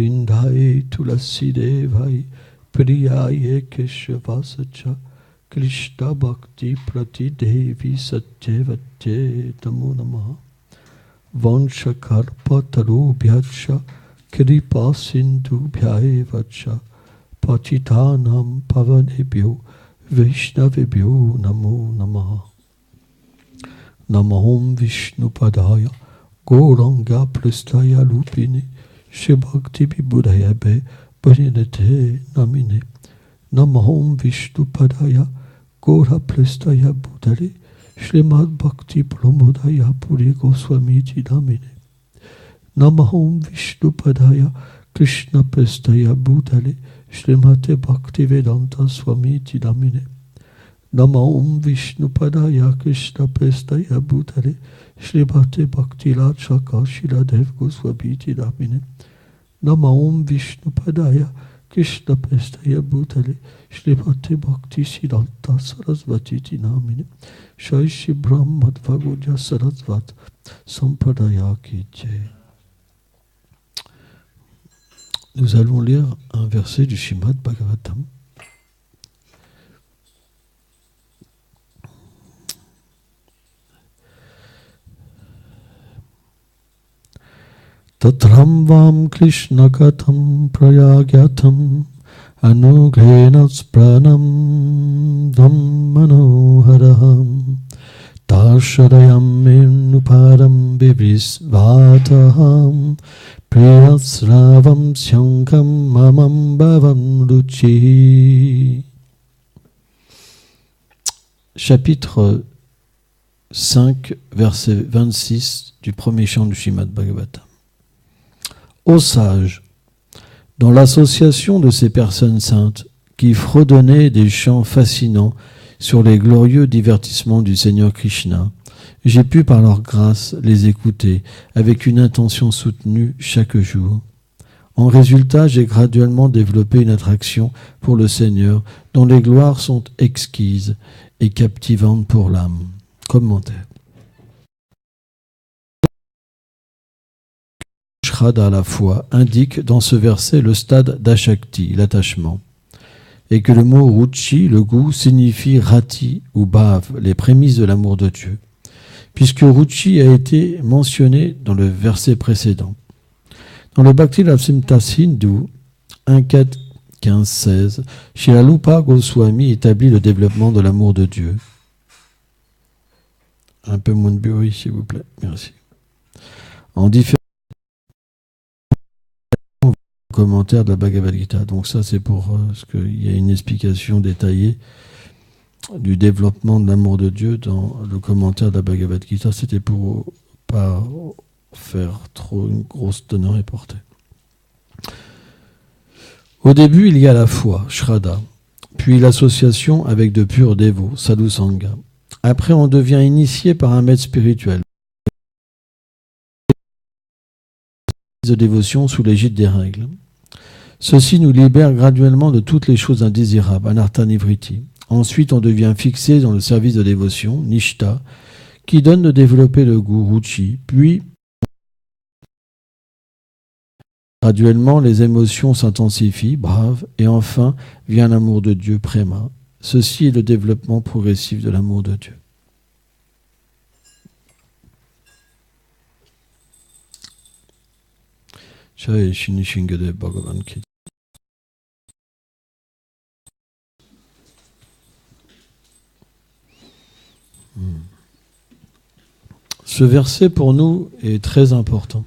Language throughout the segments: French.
Govindaye Tulasidevaye Priyaye Keshavasacha Krishna Bhakti Prati Devi Satyavate Namo Namaha Vanshakarpa Tarubhyacha Kripa Sindhubhyaevacha Patitanam Pavanebhyo Vaishnavebhyo Namo Namaha Namahom Vishnupadaya Gauranga Prastaya Lupine Shibhakti Vibhudayabe Bhajanate Namine Namahom Vishnupadaya Gaura Prastaya Bhudare Shrimad Bhakti Pramodaya Puri Goswami Namine Namahom Vishnupadaya Krishna Prastaya Bhudare Shrimate Bhakti Vedanta Swami Namine Namahom Vishnupadaya Krishna Prastaya Bhutale Shrimate Bhakti Lachaka Shiladev Goswami Namine Namahom Vishnupadaya Krishna Prastaya Bhutale Shrimate Bhakti Siddhanta Sarasvati Namine Shai Shri Brahma Madhvagodya Sarasvat Sampradaya Ki Jai. Nous allons lire un verset du Srimad Bhagavatam. Tatram vam Krishna katham prayagyatam anugrena spranam dhammanoharaham tarshadayam menuparam vivisvataham priyasravam syankam mamam bhavam ruchi. Chapitre 5, verset 26 du premier chant du Srimad Bhagavatam. Ô sages, dans l'association de ces personnes saintes qui fredonnaient des chants fascinants sur les glorieux divertissements du Seigneur Krishna, j'ai pu par leur grâce les écouter avec une intention soutenue chaque jour. En résultat, j'ai graduellement développé une attraction pour le Seigneur dont les gloires sont exquises et captivantes pour l'âme. Commentaire. Shraddha à la fois indique dans ce verset le stade d'Ashakti, l'attachement, et que le mot ruchi, le goût, signifie rati ou bhav, les prémices de l'amour de Dieu, puisque ruchi a été mentionné dans le verset précédent. Dans le Bhakti Rasamrita Sindhu 1.4, 15, 16, Srila Rupa Goswami établit le développement de l'amour de Dieu. Un peu moins de bruit, s'il vous plaît. Merci. En différents commentaires de la Bhagavad Gita. Donc ça, c'est pour ce qu'il y a une explication détaillée du développement de l'amour de Dieu dans le commentaire de la Bhagavad Gita. C'était pour pas faire trop une grosse teneur et portée. Au début, il y a la foi, Shraddha, puis l'association avec de purs dévots, Sadhu Sangha. Après, on devient initié par un maître spirituel. De dévotion sous l'égide des règles. Ceci nous libère graduellement de toutes les choses indésirables, anartha nivriti. Ensuite, on devient fixé dans le service de dévotion, nishta, qui donne de développer le goût, ruchi. Puis, graduellement, les émotions s'intensifient, brave, et enfin vient l'amour de Dieu, prema. Ceci est le développement progressif de l'amour de Dieu. Jai Shri Nishingadev Bhagavan Ki. Ce verset pour nous est très important.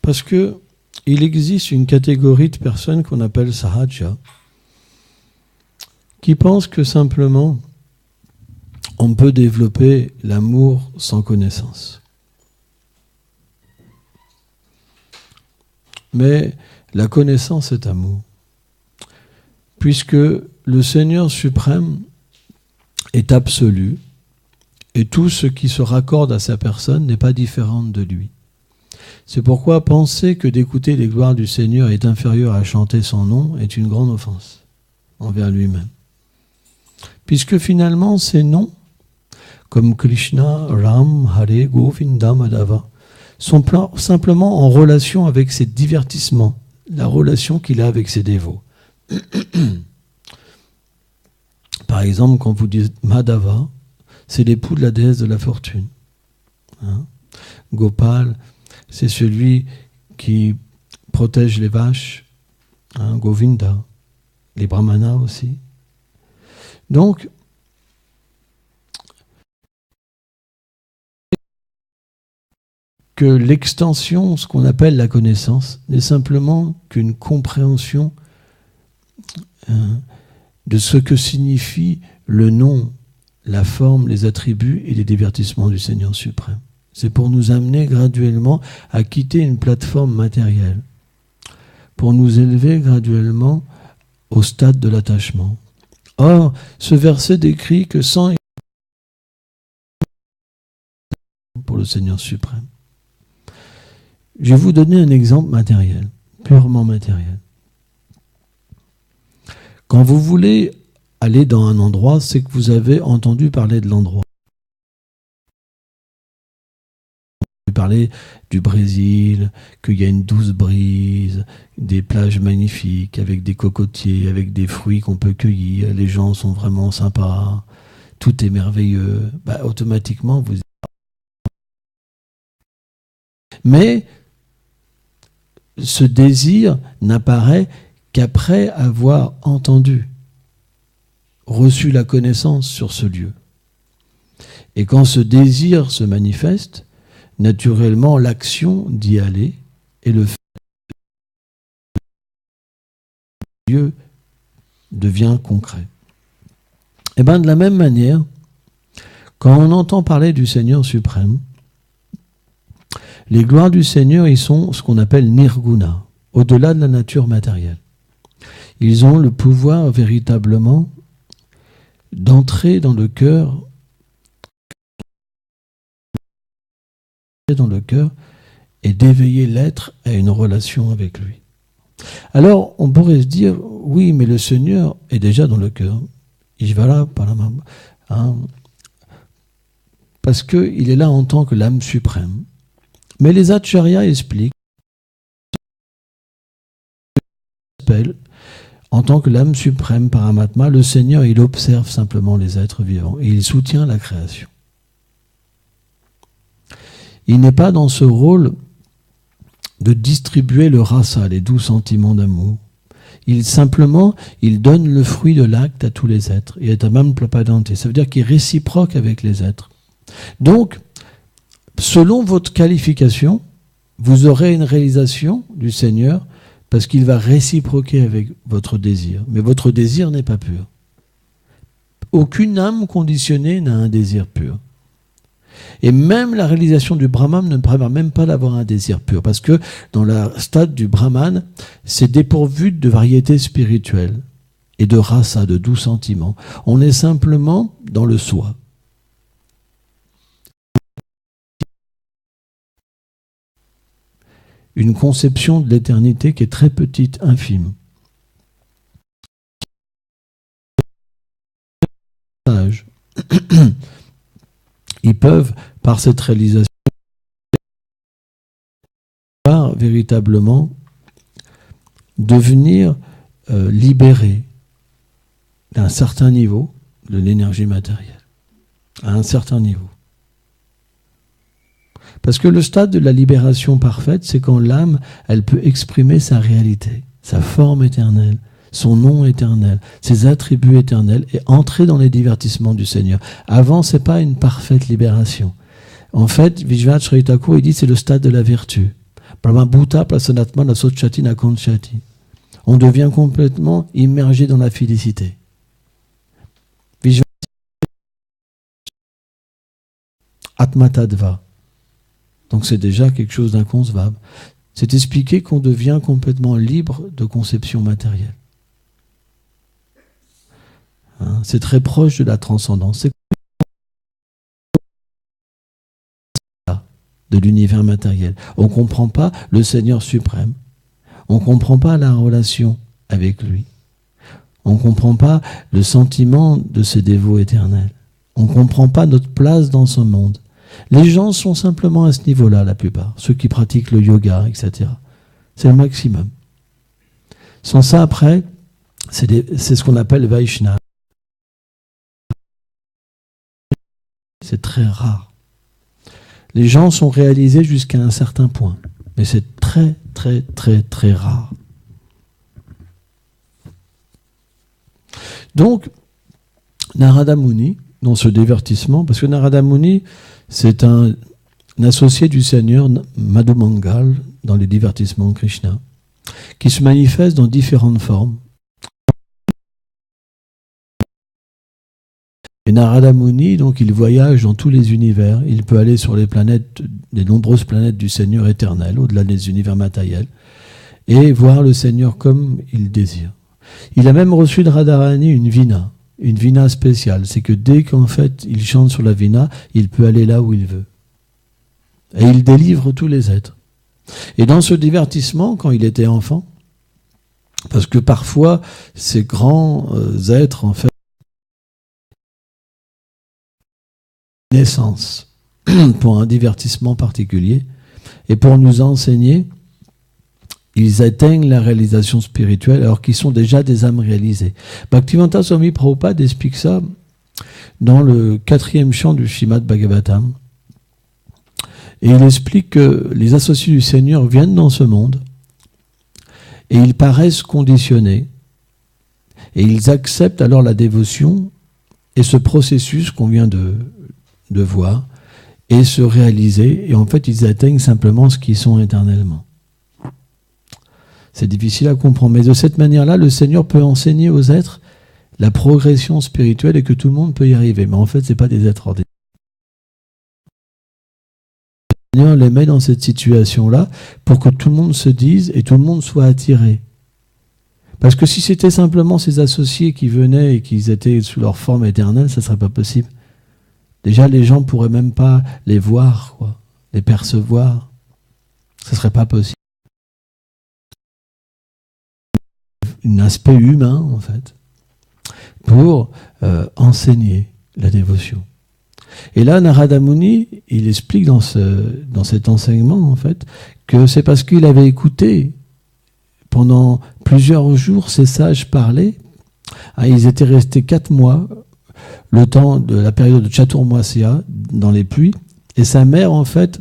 Parce que il existe une catégorie de personnes qu'on appelle sahaja, qui pensent que simplement on peut développer l'amour sans connaissance. Mais la connaissance est amour, puisque le Seigneur suprême est absolu, et tout ce qui se raccorde à sa personne n'est pas différent de lui. C'est pourquoi penser que d'écouter les gloires du Seigneur est inférieur à chanter son nom est une grande offense envers lui-même. Puisque finalement ces noms, comme Krishna, Ram, Hare, Govinda, Madhava, sont simplement en relation avec ses divertissements, la relation qu'il a avec ses dévots. Par exemple, quand vous dites Madhava, c'est l'époux de la déesse de la fortune. Hein? Gopal, c'est celui qui protège les vaches. Hein? Govinda, les brahmanas aussi. Donc, que l'extension, ce qu'on appelle la connaissance, n'est simplement qu'une compréhension de ce que signifie le nom, la forme, les attributs et les divertissements du Seigneur suprême. C'est pour nous amener graduellement à quitter une plateforme matérielle, pour nous élever graduellement au stade de l'attachement. Or, ce verset décrit que sans pour le Seigneur suprême. Je vais vous donner un exemple matériel, purement matériel. Quand vous voulez aller dans un endroit, c'est que vous avez entendu parler de l'endroit. Vous parlez du Brésil, qu'il y a une douce brise, des plages magnifiques, avec des cocotiers, avec des fruits qu'on peut cueillir, les gens sont vraiment sympas, tout est merveilleux. Automatiquement, vous... Mais ce désir n'apparaît qu'après avoir entendu, reçu la connaissance sur ce lieu. Et quand ce désir se manifeste, naturellement l'action d'y aller et le fait du lieu devient concret. Et bien de la même manière, quand on entend parler du Seigneur suprême, les gloires du Seigneur, ils sont ce qu'on appelle nirguna, au-delà de la nature matérielle. Ils ont le pouvoir véritablement d'entrer dans le cœur et d'éveiller l'être à une relation avec lui. Alors, on pourrait se dire, oui, mais le Seigneur est déjà dans le cœur. Ishvara Paramam, parce qu'il est là en tant que l'âme suprême. Mais les Acharyas expliquent en tant que l'âme suprême Paramatma, le Seigneur, il observe simplement les êtres vivants et il soutient la création. Il n'est pas dans ce rôle de distribuer le rasa, les doux sentiments d'amour. Il donne le fruit de l'acte à tous les êtres. Il est amam plapadante. Ça veut dire qu'il est réciproque avec les êtres. Donc, selon votre qualification, vous aurez une réalisation du Seigneur parce qu'il va réciproquer avec votre désir. Mais votre désir n'est pas pur. Aucune âme conditionnée n'a un désir pur. Et même la réalisation du Brahman ne permet même pas d'avoir un désir pur. Parce que dans le stade du Brahman, c'est dépourvu de variété spirituelle et de rasa, de doux sentiments. On est simplement dans le soi. Une conception de l'éternité qui est très petite, infime. Ils peuvent, par cette réalisation, véritablement devenir libérés d'un certain niveau de l'énergie matérielle, à un certain niveau. Parce que le stade de la libération parfaite, c'est quand l'âme, elle peut exprimer sa réalité, sa forme éternelle, son nom éternel, ses attributs éternels et entrer dans les divertissements du Seigneur. Avant, c'est pas une parfaite libération. En fait, Vishwanath Chaitanya Thakur, il dit c'est le stade de la vertu. Brahmabhuta prasanatma nasochati nakonchati. On devient complètement immergé dans la félicité. Vishwanath Atmatadva. Donc c'est déjà quelque chose d'inconcevable. C'est expliquer qu'on devient complètement libre de conception matérielle. C'est très proche de la transcendance. C'est de l'univers matériel. On ne comprend pas le Seigneur suprême. On ne comprend pas la relation avec lui. On ne comprend pas le sentiment de ses dévots éternels. On ne comprend pas notre place dans ce monde. Les gens sont simplement à ce niveau-là, la plupart. Ceux qui pratiquent le yoga, etc. C'est le maximum. Sans ça, après, c'est ce qu'on appelle Vaishnava. C'est très rare. Les gens sont réalisés jusqu'à un certain point. Mais c'est très, très, très, très rare. Donc, Narada Muni, dans ce divertissement, parce que Narada Muni, c'est un associé du Seigneur Madhu Mangal dans les divertissements de Krishna, qui se manifeste dans différentes formes. Et Narada Muni, donc, il voyage dans tous les univers. Il peut aller sur les planètes, les nombreuses planètes du Seigneur éternel, au-delà des univers matériels, et voir le Seigneur comme il désire. Il a même reçu de Radharani une vina spéciale. C'est que dès qu'en fait il chante sur la vina, il peut aller là où il veut. Et il délivre tous les êtres. Et dans ce divertissement, quand il était enfant, parce que parfois ces grands êtres, en fait, naissance pour un divertissement particulier, et pour nous enseigner, ils atteignent la réalisation spirituelle alors qu'ils sont déjà des âmes réalisées. Bhaktivedanta Swami Prabhupada explique ça dans le 4e chant du Srimad Bhagavatam. Et il explique que les associés du Seigneur viennent dans ce monde et ils paraissent conditionnés et ils acceptent alors la dévotion et ce processus qu'on vient de voir et se réaliser, et en fait ils atteignent simplement ce qu'ils sont éternellement. C'est difficile à comprendre, mais de cette manière-là, le Seigneur peut enseigner aux êtres la progression spirituelle et que tout le monde peut y arriver. Mais en fait, ce n'est pas des êtres ordinaires. Le Seigneur les met dans cette situation-là pour que tout le monde se dise et tout le monde soit attiré. Parce que si c'était simplement ces associés qui venaient et qu'ils étaient sous leur forme éternelle, ça ne serait pas possible. Déjà, les gens ne pourraient même pas les voir, quoi, les percevoir. Ce ne serait pas possible. Un aspect humain, en fait, pour enseigner la dévotion. Et là, Narada Muni, il explique dans cet enseignement, en fait, que c'est parce qu'il avait écouté pendant plusieurs jours ces sages parler. Ils étaient restés 4 mois, le temps de la période de Chaturmasya, dans les pluies, et sa mère, en fait,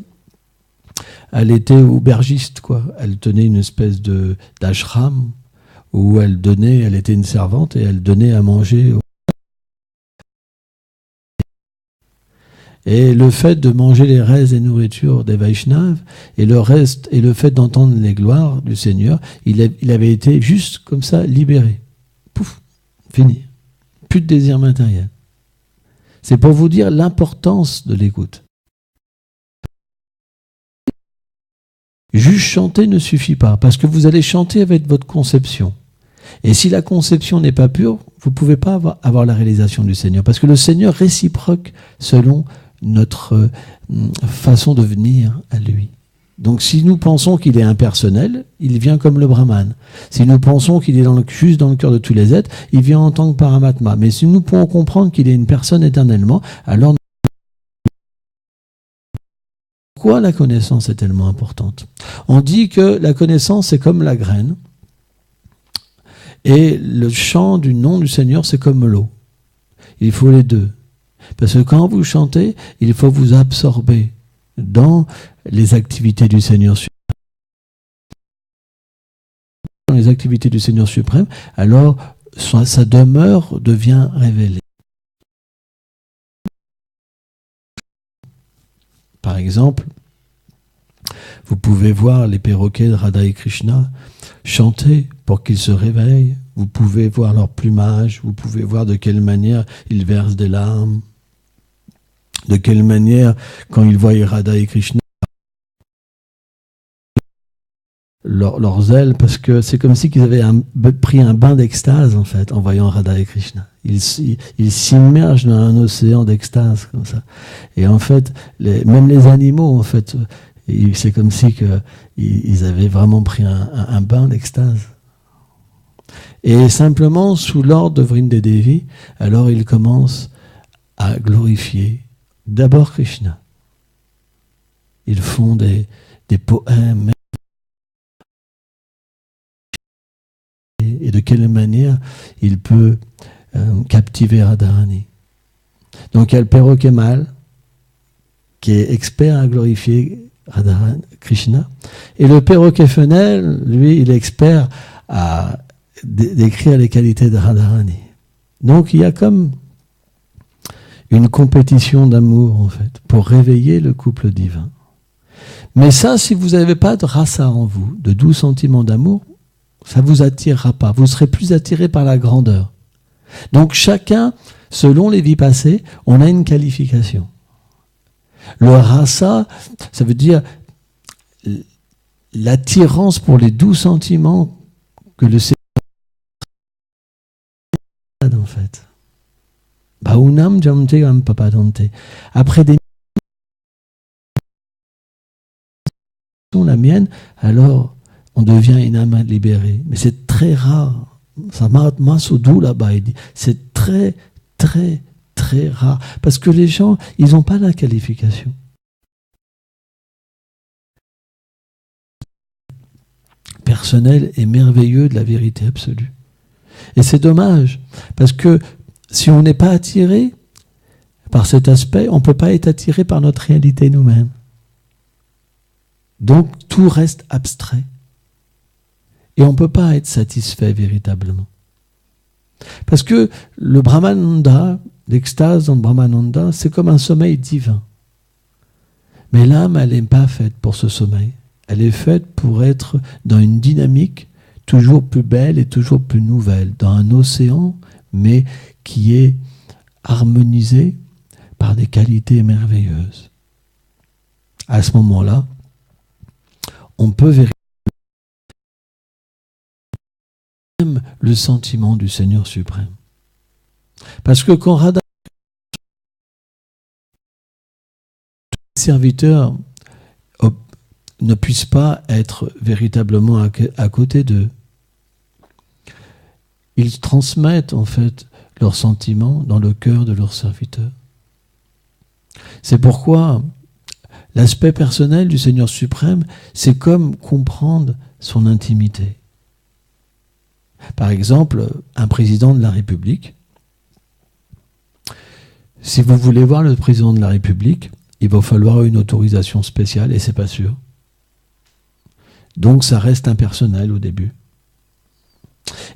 elle était aubergiste, quoi. Elle tenait une espèce d'ashram, où elle était une servante et elle donnait à manger. Et le fait de manger les restes des nourritures des Vaishnavas et le fait d'entendre les gloires du Seigneur, il avait été juste comme ça libéré. Pouf, fini. Plus de désir matériel. C'est pour vous dire l'importance de l'écoute. Juste chanter ne suffit pas, parce que vous allez chanter avec votre conception. Et si la conception n'est pas pure, vous ne pouvez pas avoir la réalisation du Seigneur. Parce que le Seigneur réciproque selon notre façon de venir à lui. Donc si nous pensons qu'il est impersonnel, il vient comme le Brahman. Si nous pensons qu'il est juste dans le cœur de tous les êtres, il vient en tant que Paramatma. Mais si nous pouvons comprendre qu'il est une personne éternellement, alors pourquoi la connaissance est tellement importante? On dit que la connaissance, c'est comme la graine. Et le chant du nom du Seigneur, c'est comme l'eau. Il faut les deux. Parce que quand vous chantez, il faut vous absorber dans les activités du Seigneur suprême. Dans les activités du Seigneur suprême, alors sa demeure devient révélée. Par exemple, vous pouvez voir les perroquets de Radha et Krishna chanter pour qu'ils se réveillent. Vous pouvez voir leur plumage, vous pouvez voir de quelle manière ils versent des larmes, de quelle manière, quand ils voient Radha et Krishna, leurs ailes, parce que c'est comme si ils avaient pris un bain d'extase, en fait, en voyant Radha et Krishna. Ils s'immergent dans un océan d'extase, comme ça. Et en fait, même les animaux, en fait, c'est comme si ils avaient vraiment pris un bain d'extase. Et simplement, sous l'ordre de Vrindadevi, alors ils commencent à glorifier d'abord Krishna. Ils font des poèmes. Et de quelle manière il peut captiver Radharani. Donc il y a le perroquet mâle qui est expert à glorifier Radharani, Krishna. Et le perroquet femelle, lui, il est expert à décrire les qualités de Radharani. Donc il y a comme une compétition d'amour, en fait, pour réveiller le couple divin. Mais ça, si vous n'avez pas de rasa en vous, de doux sentiments d'amour, ça ne vous attirera pas. Vous serez plus attiré par la grandeur. Donc chacun, selon les vies passées, on a une qualification. Le rasa, ça veut dire l'attirance pour les doux sentiments que le Seigneur a en fait. Bhaunam jamte papadante. Après des la mienne, alors on devient une âme libérée. Mais c'est très rare. Samatma Sudhu là-bas, il dit, c'est très, très, très rare. Parce que les gens, ils n'ont pas la qualification. Personnel et merveilleux de la vérité absolue. Et c'est dommage, parce que si on n'est pas attiré par cet aspect, on ne peut pas être attiré par notre réalité nous-mêmes. Donc tout reste abstrait. Et on ne peut pas être satisfait véritablement. Parce que le Brahmananda, l'extase dans le Brahmananda, c'est comme un sommeil divin. Mais l'âme, elle n'est pas faite pour ce sommeil. Elle est faite pour être dans une dynamique toujours plus belle et toujours plus nouvelle, dans un océan, mais qui est harmonisé par des qualités merveilleuses. À ce moment-là, on peut vérifier le sentiment du Seigneur suprême. Parce que quand Radha serviteurs ne puissent pas être véritablement à côté d'eux, ils transmettent en fait leurs sentiments dans le cœur de leurs serviteurs. C'est pourquoi l'aspect personnel du Seigneur suprême, c'est comme comprendre son intimité. Par exemple, un président de la République, si vous voulez voir le président de la République, il va falloir une autorisation spéciale et c'est pas sûr. Donc ça reste impersonnel au début.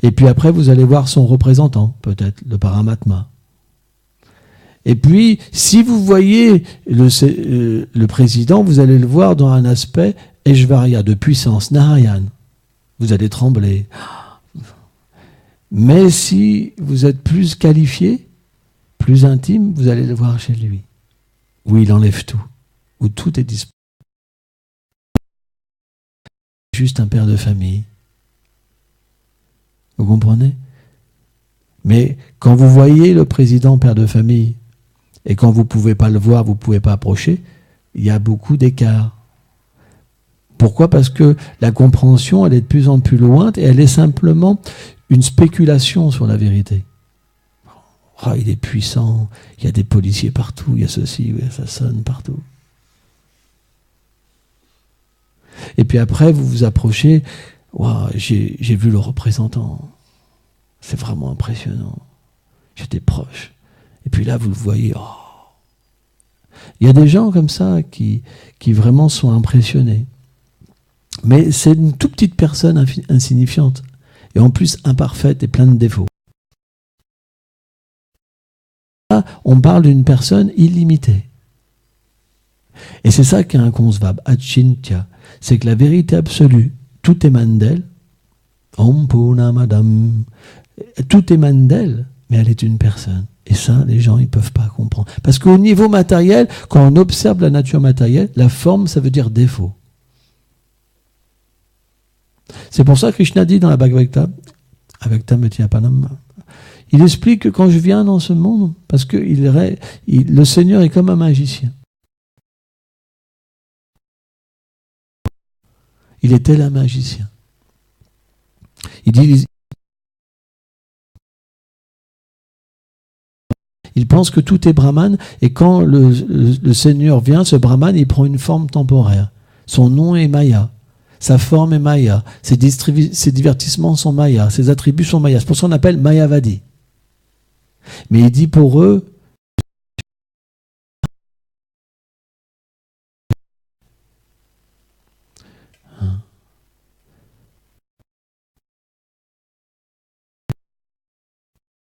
Et puis après, vous allez voir son représentant, peut-être, le Paramatma. Et puis, si vous voyez le président, vous allez le voir dans un aspect Eshvarya, de puissance, Narayan. Vous allez trembler. Mais si vous êtes plus qualifié, plus intime, vous allez le voir chez lui, où il enlève tout, où tout est disponible. Juste un père de famille. Vous comprenez? Mais quand vous voyez le président père de famille, et quand vous ne pouvez pas le voir, vous ne pouvez pas approcher, il y a beaucoup d'écart. Pourquoi? Parce que la compréhension, elle est de plus en plus loin, et elle est simplement une spéculation sur la vérité. Oh, il est puissant, il y a des policiers partout, il y a ceci, ça sonne partout. Et puis après, vous vous approchez, wow, j'ai vu le représentant. C'est vraiment impressionnant. J'étais proche. Et puis là, vous le voyez. Oh. Il y a des gens comme ça qui vraiment sont impressionnés. Mais c'est une toute petite personne insignifiante. Et en plus imparfaite et pleine de défauts. Là, on parle d'une personne illimitée. Et c'est ça qu'est inconcevable, achintya. C'est que la vérité absolue, tout émane d'elle. Om Purnamadam. Tout émane d'elle, mais elle est une personne. Et ça, les gens, ils ne peuvent pas comprendre. Parce qu'au niveau matériel, quand on observe la nature matérielle, la forme, ça veut dire défaut. C'est pour ça que Krishna dit dans la Bhagavad Gita, avec Tametiapanam, il explique que quand je viens dans ce monde, parce que le Seigneur est comme un magicien. Il est tel un magicien. Il dit, Ils pensent que tout est Brahman, et quand le Seigneur vient, ce Brahman, il prend une forme temporaire. Son nom est Maya, sa forme est Maya, ses divertissements sont Maya, ses attributs sont Maya. C'est pour ça qu'on appelle Mayavadi. Mais il dit pour eux,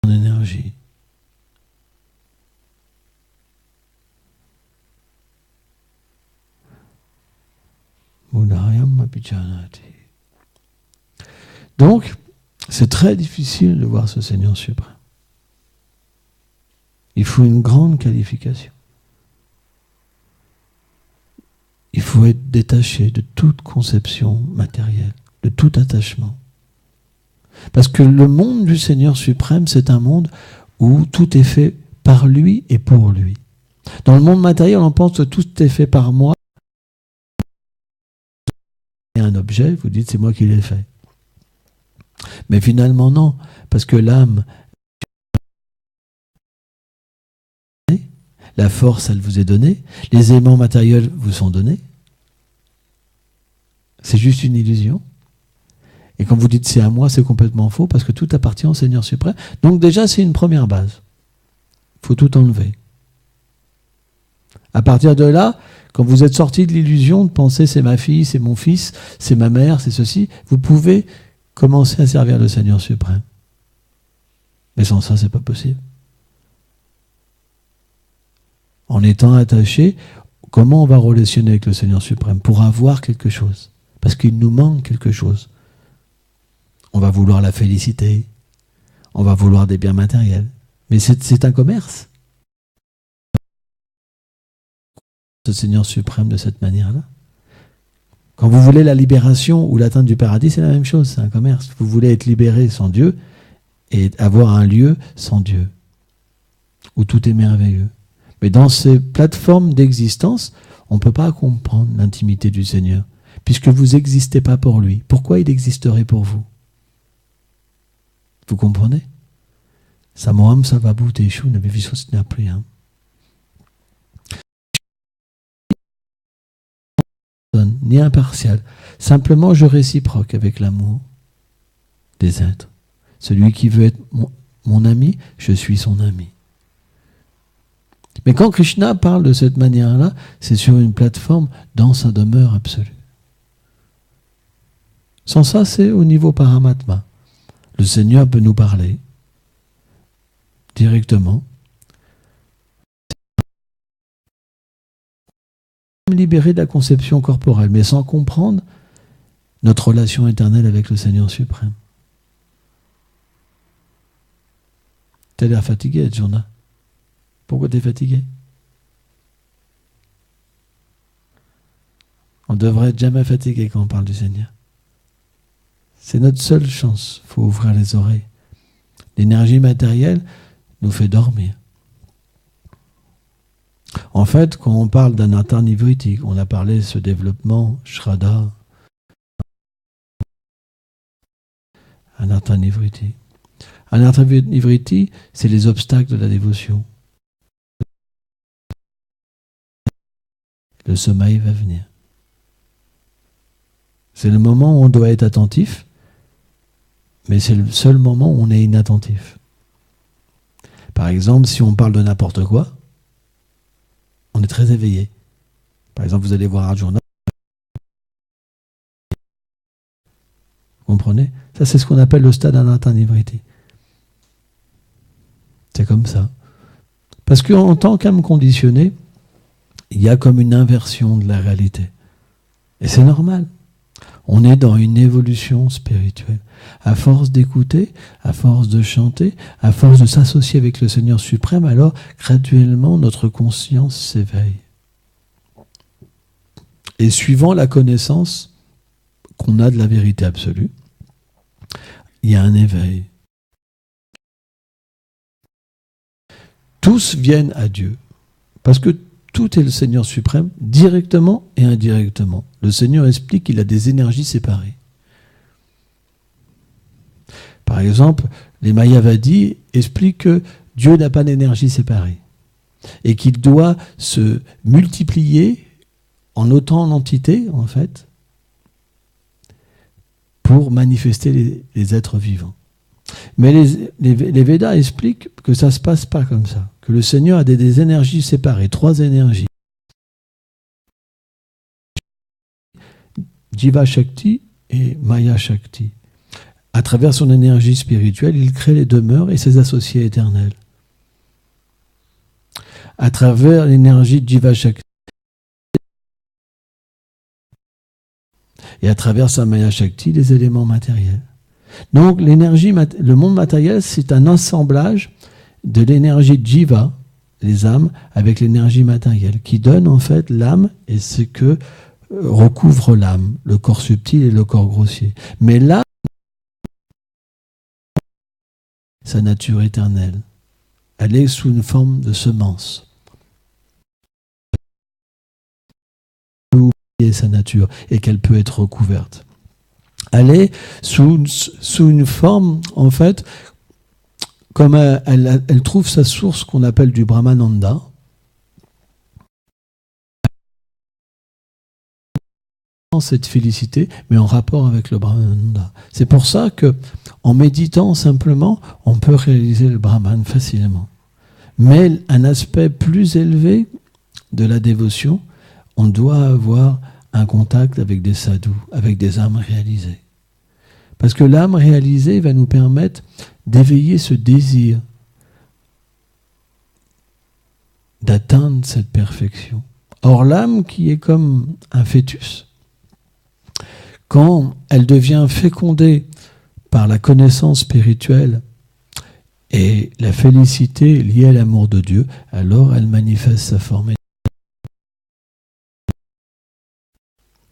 en énergie. Donc, c'est très difficile de voir ce Seigneur suprême. Il faut une grande qualification. Il faut être détaché de toute conception matérielle, de tout attachement. Parce que le monde du Seigneur suprême, c'est un monde où tout est fait par lui et pour lui. Dans le monde matériel, on pense que tout est fait par moi. Et un objet, vous dites c'est moi qui l'ai fait. Mais finalement non, parce que l'âme, la force, elle vous est donnée, les éléments matériels vous sont donnés. C'est juste une illusion. Et quand vous dites c'est à moi, c'est complètement faux, parce que tout appartient au Seigneur suprême. Donc déjà, c'est une première base. Il faut tout enlever. À partir de là, quand vous êtes sorti de l'illusion de penser c'est ma fille, c'est mon fils, c'est ma mère, c'est ceci, vous pouvez commencer à servir le Seigneur suprême. Mais sans ça, c'est pas possible. En étant attaché, comment on va relationner avec le Seigneur suprême? Pour avoir quelque chose. Parce qu'il nous manque quelque chose. On va vouloir la félicité, on va vouloir des biens matériels. Mais c'est un commerce. Ce Seigneur suprême de cette manière-là. Quand vous voulez la libération ou l'atteinte du paradis, c'est la même chose, c'est un commerce. Vous voulez être libéré sans Dieu et avoir un lieu sans Dieu, où tout est merveilleux. Mais dans ces plateformes d'existence, on ne peut pas comprendre l'intimité du Seigneur, puisque vous n'existez pas pour lui. Pourquoi il existerait pour vous? Vous comprenez? Samoham Savabu Teshu Navivisosnya Priyam. Ni impartial. Simplement, je réciproque avec l'amour des êtres. Celui qui veut être mon ami, je suis son ami. Mais quand Krishna parle de cette manière-là, c'est sur une plateforme dans sa demeure absolue. Sans ça, c'est au niveau Paramatma. Le Seigneur peut nous parler directement. Libérer de la conception corporelle, mais sans comprendre notre relation éternelle avec le Seigneur suprême. T'as l'air fatigué, Jonah. Pourquoi t'es fatigué? On devrait être jamais fatigué quand on parle du Seigneur. C'est notre seule chance. Il faut ouvrir les oreilles. L'énergie matérielle nous fait dormir. En fait, quand on parle d'Anartha Nivriti, on a parlé de ce développement, Shraddha, Anartha Nivriti. Anartha Nivriti, c'est les obstacles de la dévotion. Le sommeil va venir. C'est le moment où on doit être attentif, mais c'est le seul moment où on est inattentif. Par exemple, si on parle de n'importe quoi, on est très éveillé. Par exemple, vous allez voir Arjuna. Vous comprenez? Ça, c'est ce qu'on appelle le stade Anartha Nivriti. C'est comme ça. Parce qu'en tant qu'âme conditionnée, il y a comme une inversion de la réalité. Et c'est normal. On est dans une évolution spirituelle. À force d'écouter, à force de chanter, à force de s'associer avec le Seigneur suprême, alors graduellement notre conscience s'éveille. Et suivant la connaissance qu'on a de la vérité absolue, il y a un éveil. Tous viennent à Dieu. Parce que tout est le Seigneur suprême, directement et indirectement. Le Seigneur explique qu'il a des énergies séparées. Par exemple, les Mayavadis expliquent que Dieu n'a pas d'énergie séparée. Et qu'il doit se multiplier en autant d'entités, en fait, pour manifester les êtres vivants. Mais les Védas expliquent que ça ne se passe pas comme ça, que le Seigneur a des énergies séparées, 3 énergies. Jiva Shakti et Maya Shakti. À travers son énergie spirituelle, il crée les demeures et ses associés éternels. À travers l'énergie de Jiva Shakti et à travers sa Maya Shakti, les éléments matériels. Donc le monde matériel, c'est un assemblage de l'énergie de Jiva, les âmes, avec l'énergie matérielle, qui donne en fait l'âme et ce que recouvre l'âme, le corps subtil et le corps grossier. Mais l'âme, sa nature éternelle, elle est sous une forme de semence. Elle peut oublier sa nature et qu'elle peut être recouverte. Elle est sous une forme, en fait, comme elle trouve sa source qu'on appelle du Brahmananda. Cette félicité, mais en rapport avec le Brahmananda. C'est pour ça que, en méditant simplement, on peut réaliser le Brahman facilement. Mais un aspect plus élevé de la dévotion, on doit avoir un contact avec des sadhus, avec des âmes réalisées. Parce que l'âme réalisée va nous permettre d'éveiller ce désir d'atteindre cette perfection. Or, l'âme qui est comme un fœtus, quand elle devient fécondée par la connaissance spirituelle et la félicité liée à l'amour de Dieu, alors elle manifeste sa forme.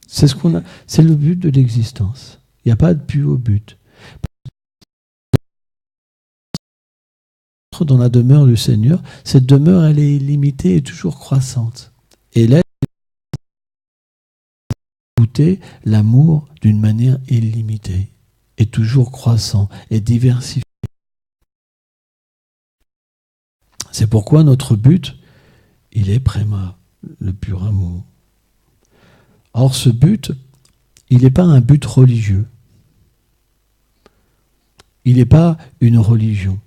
C'est le but de l'existence. Il n'y a pas de plus haut but. Dans la demeure du Seigneur, cette demeure, elle est illimitée et toujours croissante. Et là, goûter l'amour d'une manière illimitée et toujours croissant et diversifié. C'est pourquoi notre but, il est préma, le pur amour. Or, ce but, il n'est pas un but religieux. Il n'est pas une religion.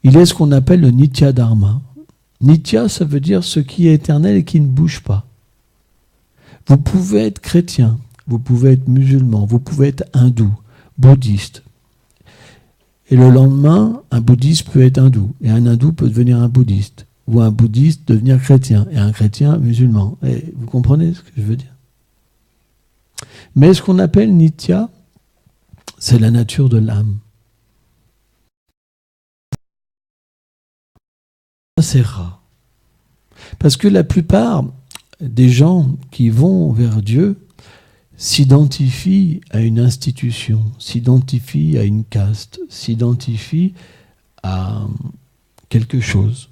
Il est ce qu'on appelle le Nitya Dharma. Nitya, ça veut dire ce qui est éternel et qui ne bouge pas. Vous pouvez être chrétien, vous pouvez être musulman, vous pouvez être hindou, bouddhiste. Et le lendemain, un bouddhiste peut être hindou, et un hindou peut devenir un bouddhiste, ou un bouddhiste devenir chrétien, et un chrétien musulman. Et vous comprenez ce que je veux dire? Mais ce qu'on appelle Nitya, c'est la nature de l'âme. C'est rare. Parce que la plupart des gens qui vont vers Dieu s'identifient à une institution, s'identifient à une caste, s'identifient à quelque chose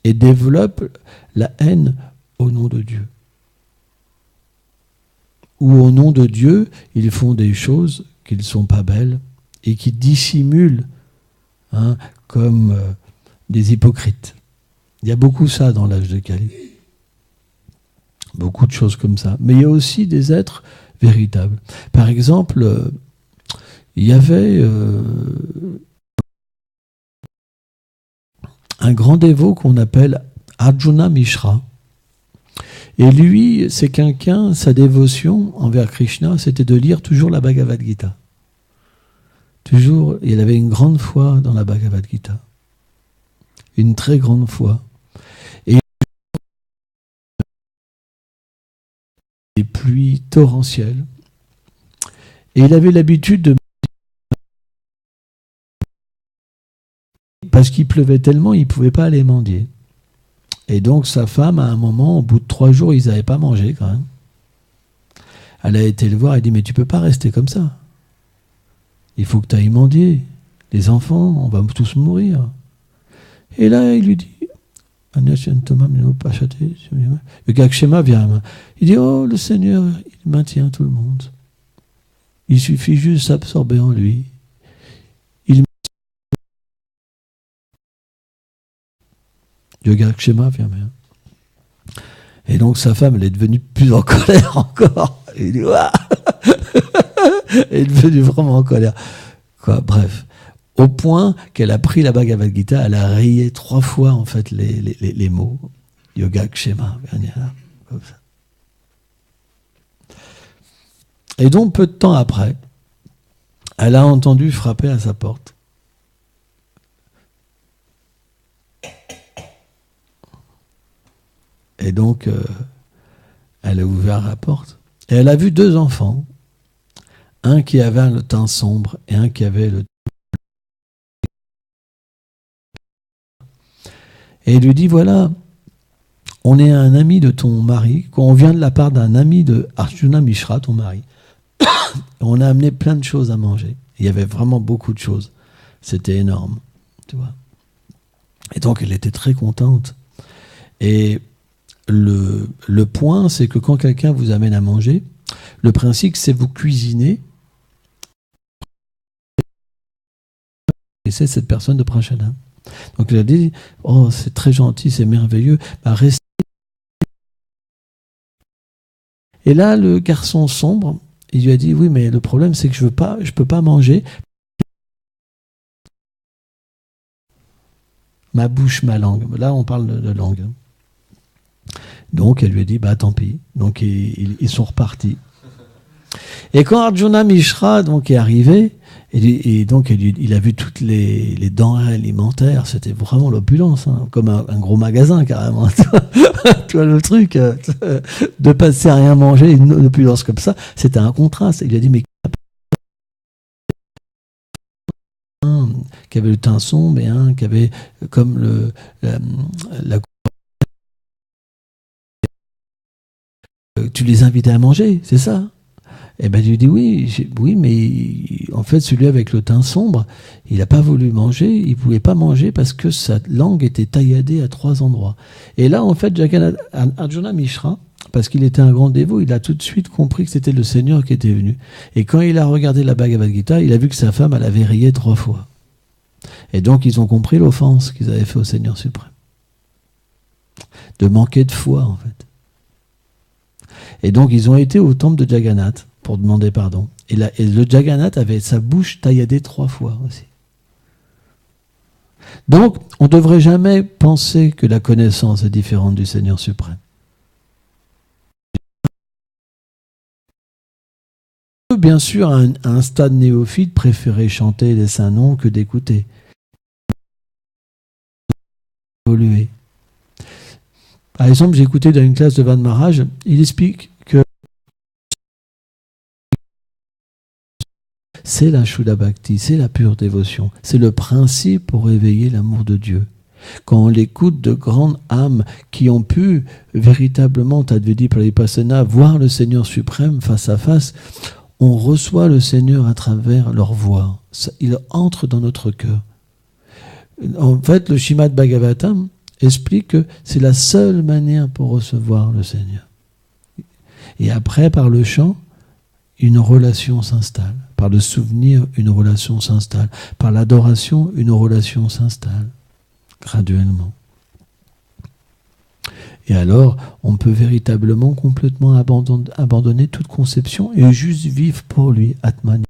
et développent la haine au nom de Dieu. Ou au nom de Dieu, ils font des choses qui ne sont pas belles et qui dissimulent comme des hypocrites. Il y a beaucoup ça dans l'âge de Kali. Beaucoup de choses comme ça. Mais il y a aussi des êtres véritables. Par exemple, il y avait un grand dévot qu'on appelle Arjuna Mishra. Et lui, c'est quelqu'un, sa dévotion envers Krishna, c'était de lire toujours la Bhagavad Gita. Toujours, il avait une grande foi dans la Bhagavad Gita. Une très grande foi. Et des pluies torrentielles. Et il avait l'habitude de... Parce qu'il pleuvait tellement, il ne pouvait pas aller mendier. Et donc sa femme, à un moment, au bout de 3 jours, ils n'avaient pas mangé quand même. Elle a été le voir et dit, mais tu ne peux pas rester comme ça. Il faut que tu ailles mendier. Les enfants, on va tous mourir. Et là, il lui dit, le Gakshema vient. Il dit, oh, le Seigneur, il maintient tout le monde. Il suffit juste d'absorber en lui. Yoga-kshema, viens bien. Et donc sa femme, elle est devenue plus en colère encore. Il dit, ouah. Elle est devenue vraiment en colère. Quoi, bref. Au point qu'elle a pris la Bhagavad Gita, elle a rayé 3 fois en fait les mots. Yoga-kshema, viens là, comme ça. Et donc peu de temps après, elle a entendu frapper à sa porte. Et donc, elle a ouvert la porte. Et elle a vu 2 enfants. Un qui avait le teint sombre et un qui avait le... Et il lui dit, voilà, on est un ami de ton mari, on vient de la part d'un ami de Arjuna Mishra, ton mari. On a amené plein de choses à manger. Il y avait vraiment beaucoup de choses. C'était énorme, tu vois. Et donc, elle était très contente. Et le point, c'est que quand quelqu'un vous amène à manger, le principe, c'est vous cuisiner et c'est cette personne de Prachana. Donc, elle a dit, oh, c'est très gentil, c'est merveilleux, bah, restez. Et là, le garçon sombre, il lui a dit, oui, mais le problème, c'est que je peux pas manger. Ma bouche, ma langue. Là, on parle de langue. Donc, elle lui a dit, bah tant pis. Donc, ils sont repartis. Et quand Arjuna Mishra donc, est arrivé, et donc il a vu toutes les denrées alimentaires, c'était vraiment l'opulence, hein, comme un gros magasin carrément. Tu vois le truc, de passer à rien manger, une opulence comme ça, c'était un contraste. Il a dit, mais un qui avait le teint sombre et un qui avait comme la tu les invitais à manger, c'est ça? Et ben, je lui dis oui, mais en fait, celui avec le teint sombre, il n'a pas voulu manger, il ne pouvait pas manger parce que sa langue était tailladée à 3 endroits. Et là, en fait, Arjuna Mishra, parce qu'il était un grand dévot, il a tout de suite compris que c'était le Seigneur qui était venu. Et quand il a regardé la Bhagavad Gita, il a vu que sa femme, elle avait rayé 3 fois. Et donc, ils ont compris l'offense qu'ils avaient fait au Seigneur suprême. De manquer de foi, en fait. Et donc, ils ont été au temple de Jagannath pour demander pardon. Et le Jagannath avait sa bouche tailladée 3 fois aussi. Donc, on ne devrait jamais penser que la connaissance est différente du Seigneur suprême. Bien sûr, à un stade néophyte, préférer chanter les saints noms que d'écouter. Évoluer. Par exemple, j'ai écouté dans une classe de Van Maharaj, il explique que c'est la Shuddha Bhakti, c'est la pure dévotion. C'est le principe pour éveiller l'amour de Dieu. Quand on l'écoute de grandes âmes qui ont pu véritablement, Tadvedi Paripassana, voir le Seigneur suprême face à face, on reçoit le Seigneur à travers leur voix. Il entre dans notre cœur. En fait, le Śrīmad Bhagavatam explique que c'est la seule manière pour recevoir le Seigneur. Et après, par le chant, une relation s'installe. Par le souvenir, une relation s'installe. Par l'adoration, une relation s'installe. Graduellement. Et alors, on peut véritablement, complètement abandonner toute conception et juste vivre pour lui, Atman.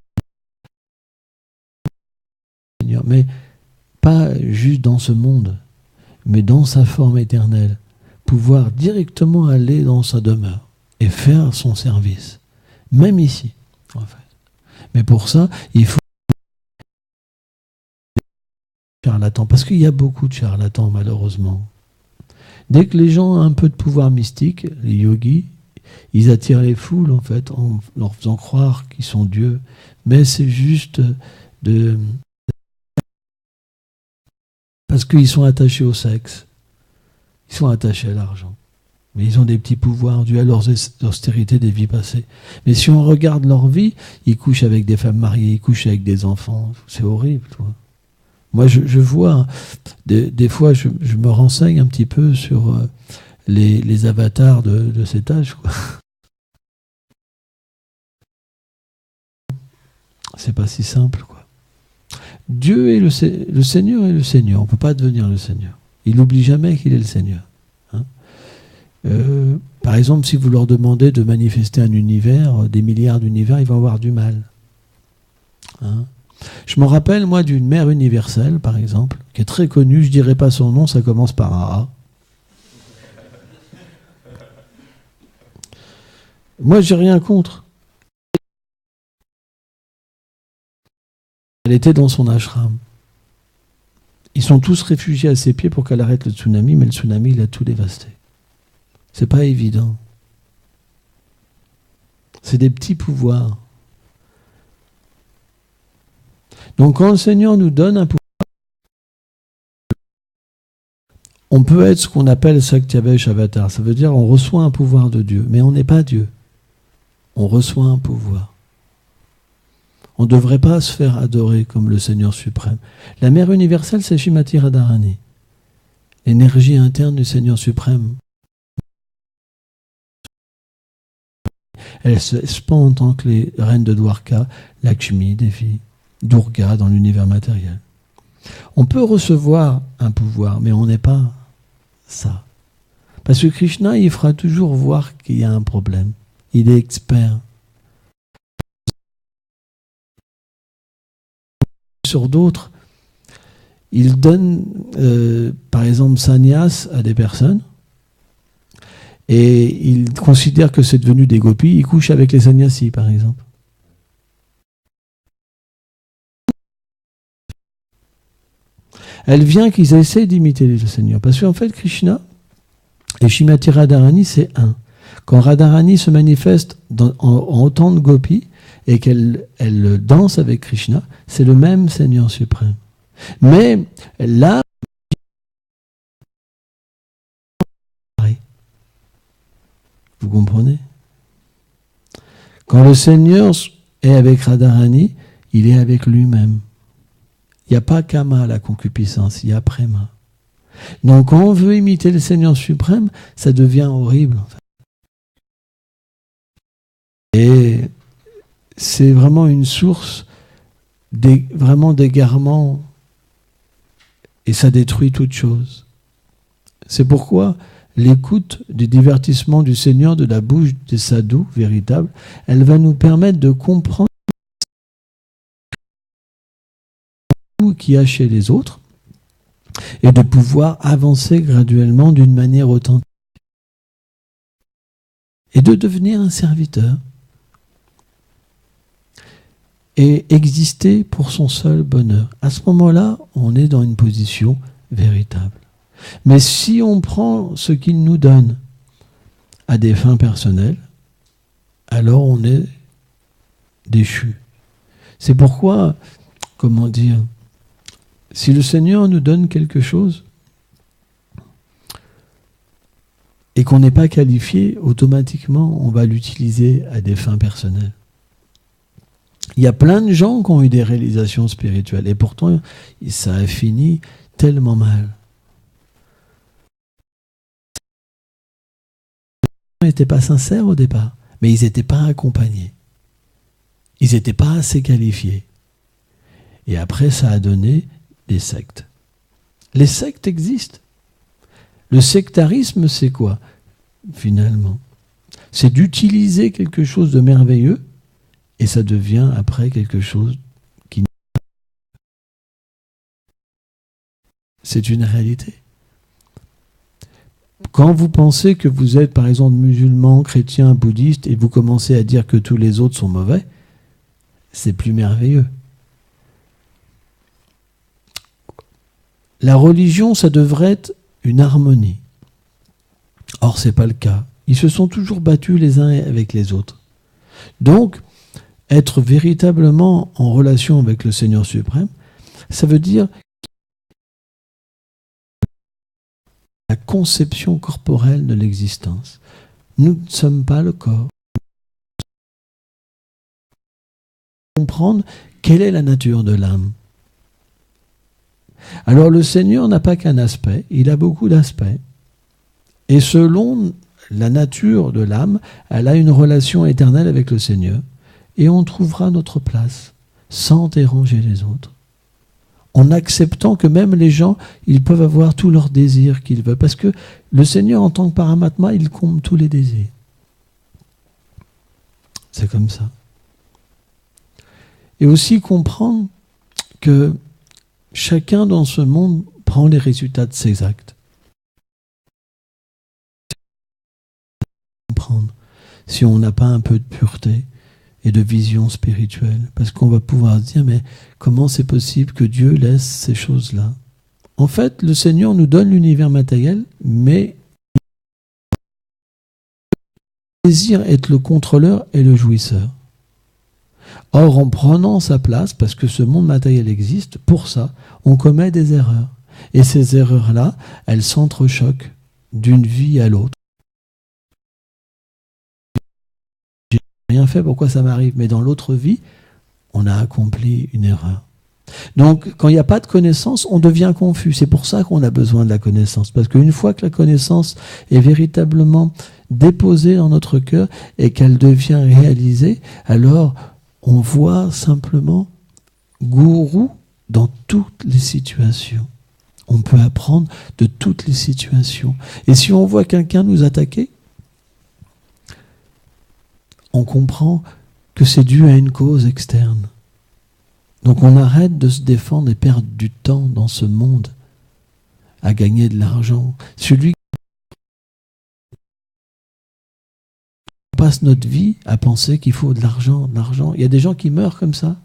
Mais pas juste dans ce monde, mais dans sa forme éternelle. Pouvoir directement aller dans sa demeure et faire son service. Même ici, en fait. Mais pour ça, il faut charlatans, parce qu'il y a beaucoup de charlatans, malheureusement. Dès que les gens ont un peu de pouvoir mystique, les yogis, ils attirent les foules, en fait, en leur faisant croire qu'ils sont dieux. Mais c'est juste parce qu'ils sont attachés au sexe. Ils sont attachés à l'argent. Mais ils ont des petits pouvoirs dus à leur austérité des vies passées. Mais si on regarde leur vie, ils couchent avec des femmes mariées, ils couchent avec des enfants. C'est horrible, toi. Moi, je vois, des fois, je me renseigne un petit peu sur les avatars de cet âge, quoi. C'est pas si simple, quoi. Dieu est le Seigneur est le Seigneur. On ne peut pas devenir le Seigneur. Il n'oublie jamais qu'il est le Seigneur. Hein. Par exemple, si vous leur demandez de manifester un univers, des milliards d'univers, ils vont avoir du mal. Hein. Je me rappelle, moi, d'une mère universelle, par exemple, qui est très connue, je ne dirai pas son nom, ça commence par un A. Moi, j'ai rien contre. Elle était dans son ashram. Ils sont tous réfugiés à ses pieds pour qu'elle arrête le tsunami, mais le tsunami, il a tout dévasté. C'est pas évident. C'est des petits pouvoirs. Donc quand le Seigneur nous donne un pouvoir, on peut être ce qu'on appelle Saktyavesh Avatar. Ça veut dire on reçoit un pouvoir de Dieu, mais on n'est pas Dieu. On reçoit un pouvoir. On ne devrait pas se faire adorer comme le Seigneur suprême. La mère universelle, c'est Shrimati Radharani. L'énergie interne du Seigneur suprême. Elle s'expand en tant que les reines de Dwarka, Lakshmi, Devi, Durga dans l'univers matériel. On peut recevoir un pouvoir, mais on n'est pas ça. Parce que Krishna, il fera toujours voir qu'il y a un problème. Il est expert. Sur d'autres, il donne, par exemple, sannyas à des personnes, et il considère que c'est devenu des gopis, il couche avec les sannyasis, par exemple. Elle vient qu'ils essaient d'imiter le Seigneur. Parce qu'en fait, Krishna et Shrimati Radharani, c'est un. Quand Radharani se manifeste en autant de gopis et qu'elle danse avec Krishna, c'est le même Seigneur suprême. Mais là, vous comprenez? Quand le Seigneur est avec Radharani, il est avec lui-même. Il n'y a pas Kama, la concupiscence, il y a Prema. Donc quand on veut imiter le Seigneur suprême, ça devient horrible. En fait. Et c'est vraiment une source vraiment d'égarement, et ça détruit toute chose. C'est pourquoi l'écoute du divertissement du Seigneur de la bouche des sadhus véritables, elle va nous permettre de comprendre tout qu'il y a chez les autres et de pouvoir avancer graduellement d'une manière authentique et de devenir un serviteur et exister pour son seul bonheur. À ce moment-là, on est dans une position véritable. Mais si on prend ce qu'il nous donne à des fins personnelles, alors on est déchu. C'est pourquoi, comment dire, si le Seigneur nous donne quelque chose et qu'on n'est pas qualifié, automatiquement on va l'utiliser à des fins personnelles. Il y a plein de gens qui ont eu des réalisations spirituelles et pourtant ça a fini tellement mal. Ils n'étaient pas sincères au départ, mais ils n'étaient pas accompagnés. Ils n'étaient pas assez qualifiés. Et après, ça a donné des sectes. Les sectes existent. Le sectarisme, c'est quoi, finalement? C'est d'utiliser quelque chose de merveilleux et ça devient après quelque chose qui... C'est une réalité. Quand vous pensez que vous êtes, par exemple, musulman, chrétien, bouddhiste, et vous commencez à dire que tous les autres sont mauvais, c'est plus merveilleux. La religion, ça devrait être une harmonie. Or, ce n'est pas le cas. Ils se sont toujours battus les uns avec les autres. Donc, être véritablement en relation avec le Seigneur suprême, ça veut dire la conception corporelle de l'existence. Nous ne sommes pas le corps. Comprendre quelle est la nature de l'âme. Alors le Seigneur n'a pas qu'un aspect, il a beaucoup d'aspects. Et selon la nature de l'âme, elle a une relation éternelle avec le Seigneur. Et on trouvera notre place sans déranger les autres. en acceptant que même les gens, ils peuvent avoir tous leurs désirs qu'ils veulent. Parce que le Seigneur, en tant que Paramatma, il comble tous les désirs. C'est comme ça. Et aussi comprendre que chacun dans ce monde prend les résultats de ses actes. Comprendre si on n'a pas un peu de pureté et de vision spirituelle. Parce qu'on va pouvoir se dire, mais comment c'est possible que Dieu laisse ces choses-là? En fait, le Seigneur nous donne l'univers matériel, mais il désire être le contrôleur et le jouisseur. Or, en prenant sa place, parce que ce monde matériel existe, pour ça, on commet des erreurs. Et ces erreurs-là, elles s'entrechoquent d'une vie à l'autre. J'ai rien fait, pourquoi ça m'arrive? Mais dans l'autre vie, on a accompli une erreur. Donc, quand il n'y a pas de connaissance, on devient confus. C'est pour ça qu'on a besoin de la connaissance. Parce qu'une fois que la connaissance est véritablement déposée dans notre cœur et qu'elle devient réalisée, alors on voit simplement gourou dans toutes les situations. On peut apprendre de toutes les situations. Et si on voit quelqu'un nous attaquer, on comprend que c'est dû à une cause externe. Donc on arrête de se défendre et perdre du temps dans ce monde à gagner de l'argent. Celui qui passe notre vie à penser qu'il faut de l'argent, de l'argent. Il y a des gens qui meurent comme ça.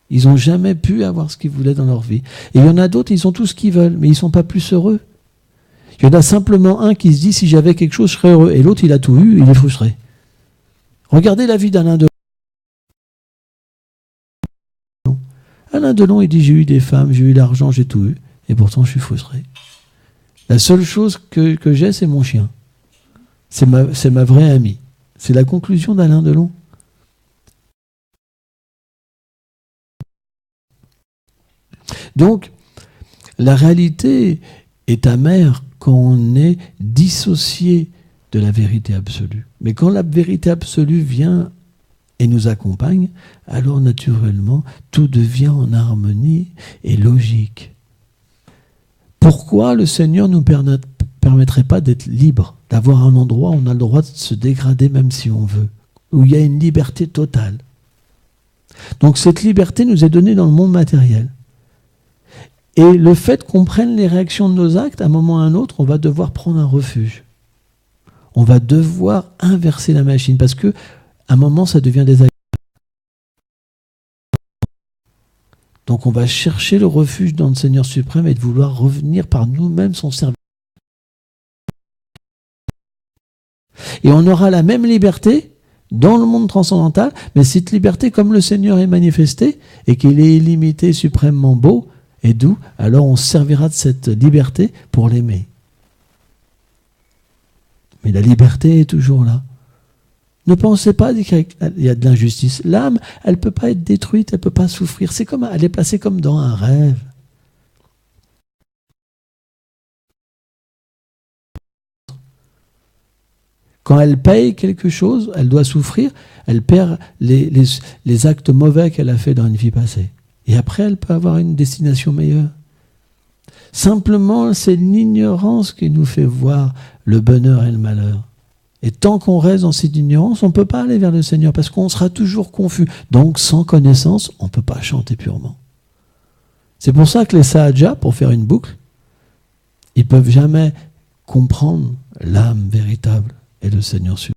Ils n'ont jamais pu avoir ce qu'ils voulaient dans leur vie. Et il y en a d'autres, ils ont tout ce qu'ils veulent, mais ils ne sont pas plus heureux. Il y en a simplement un qui se dit, si j'avais quelque chose, je serais heureux. Et l'autre, il a tout eu, il est frustré. Regardez la vie d'Alain Delon. Alain Delon, il dit, j'ai eu des femmes, j'ai eu l'argent, j'ai tout eu. Et pourtant, je suis frustré. La seule chose que j'ai, c'est mon chien. C'est ma vraie amie. C'est la conclusion d'Alain Delon. Donc, la réalité est amère quand on est dissocié de la vérité absolue. Mais quand la vérité absolue vient et nous accompagne, alors naturellement, tout devient en harmonie et logique. Pourquoi le Seigneur ne nous permettrait pas d'être libre, d'avoir un endroit où on a le droit de se dégrader même si on veut, où il y a une liberté totale? Donc cette liberté nous est donnée dans le monde matériel. Et le fait qu'on prenne les réactions de nos actes, à un moment ou à un autre, on va devoir prendre un refuge. On va devoir inverser la machine, parce que à un moment, ça devient désagréable. Donc on va chercher le refuge dans le Seigneur suprême et de vouloir revenir par nous-mêmes son service. Et on aura la même liberté dans le monde transcendantal, mais cette liberté, comme le Seigneur est manifesté et qu'il est illimité, suprêmement beau et doux, alors on servira de cette liberté pour l'aimer. Mais la liberté est toujours là. Ne pensez pas qu'il y a de l'injustice. L'âme, elle ne peut pas être détruite, elle ne peut pas souffrir. Elle est placée comme dans un rêve. Quand elle paye quelque chose, elle doit souffrir, elle perd les actes mauvais qu'elle a fait dans une vie passée. Et après, elle peut avoir une destination meilleure. Simplement, c'est l'ignorance qui nous fait voir le bonheur et le malheur. Et tant qu'on reste dans cette ignorance, on ne peut pas aller vers le Seigneur parce qu'on sera toujours confus. Donc, sans connaissance, on ne peut pas chanter purement. C'est pour ça que les sahajas, pour faire une boucle, ils ne peuvent jamais comprendre l'âme véritable et le Seigneur suprême.